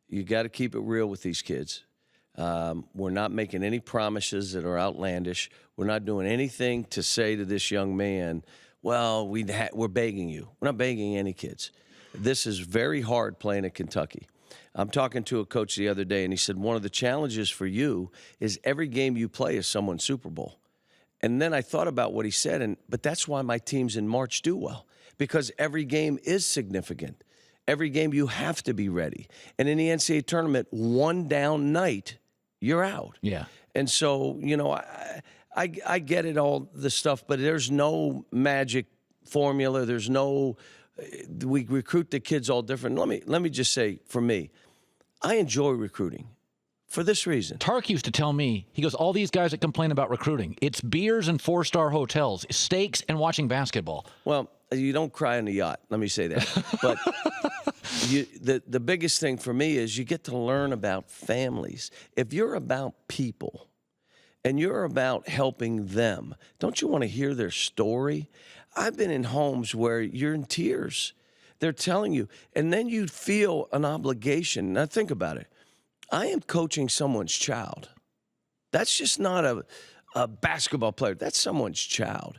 you got to keep it real with these kids. We're not making any promises that are outlandish. We're not doing anything to say to this young man, well, we're begging you. We're not begging any kids. This is very hard playing at Kentucky. I'm talking to a coach the other day, and he said, one of the challenges for you is every game you play is someone's Super Bowl. And then I thought about what he said, but that's why my teams in March do well, because every game is significant. Every game you have to be ready. And in the NCAA tournament, one down night, you're out. Yeah. And so, I get it, all the stuff, but there's no magic formula. There's no, we recruit the kids all different. Let me just say, for me, I enjoy recruiting for this reason. Tark used to tell me, he goes, all these guys that complain about recruiting, it's beers and 4-star hotels, steaks and watching basketball. Well, you don't cry on the yacht, let me say that. But the biggest thing for me is you get to learn about families. If you're about people and you're about helping them, don't you want to hear their story? I've been in homes where you're in tears. They're telling you, and then you feel an obligation. Now think about it. I am coaching someone's child. That's just not a basketball player. That's someone's child.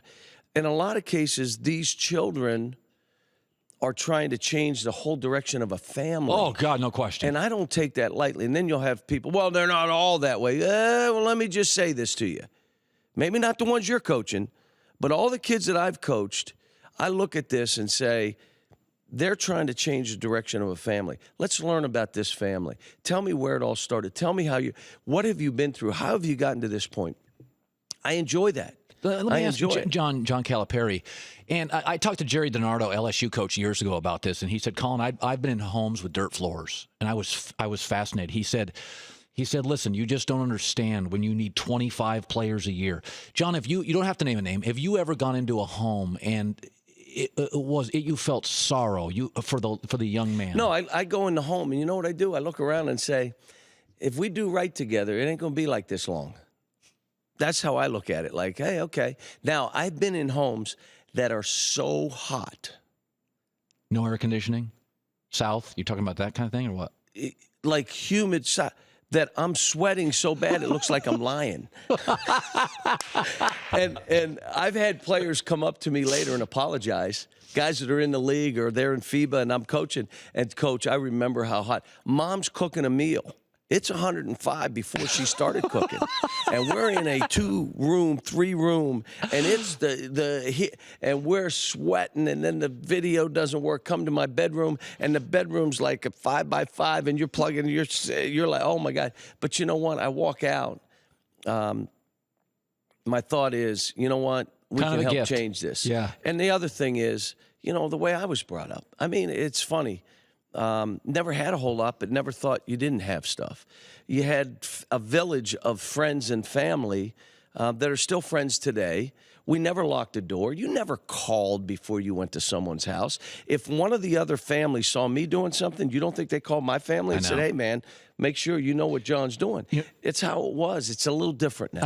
In a lot of cases, these children are trying to change the whole direction of a family. Oh, God, no question. And I don't take that lightly. And then you'll have people, well, they're not all that way. Well, let me just say this to you. Maybe not the ones you're coaching, but all the kids that I've coached, I look at this and say, they're trying to change the direction of a family. Let's learn about this family. Tell me where it all started. Tell me what have you been through? How have you gotten to this point? I enjoy that. Let me ask John Calipari. And I talked to Jerry DiNardo, LSU coach, years ago about this, and he said, Colin, I've been in homes with dirt floors, and I was fascinated. He said, listen, you just don't understand when you need 25 players a year. John, if you don't have to name a name, have you ever gone into a home and you felt sorrow for the young man? No, I go in the home, and you know what I do? I look around and say, if we do right together, it ain't going to be like this long. That's how I look at it. Like, hey, okay. Now, I've been in homes that are so hot. No air conditioning? South? You talking about that kind of thing or what? Like humid that I'm sweating so bad it looks like I'm lying. and I've had players come up to me later and apologize. Guys that are in the league or they're in FIBA and I'm coaching. And, Coach, I remember how hot. Mom's cooking a meal. It's 105 before she started cooking. And we're in a 2-room, 3-room, and it's and we're sweating, and then the video doesn't work. Come to my bedroom, and the bedroom's like a 5x5, and you're plugging, you're like, oh my God. But you know what? I walk out. My thought is, you know what? We can help change this. Yeah. And the other thing is, the way I was brought up. I mean, it's funny. Never had a whole lot, but never thought you didn't have stuff. You had a village of friends and family that are still friends today. We never locked a door. You never called before you went to someone's house. If one of the other families saw me doing something, you don't think they called my family and said, hey, man, make sure you know what John's doing. It's how it was. It's a little different now.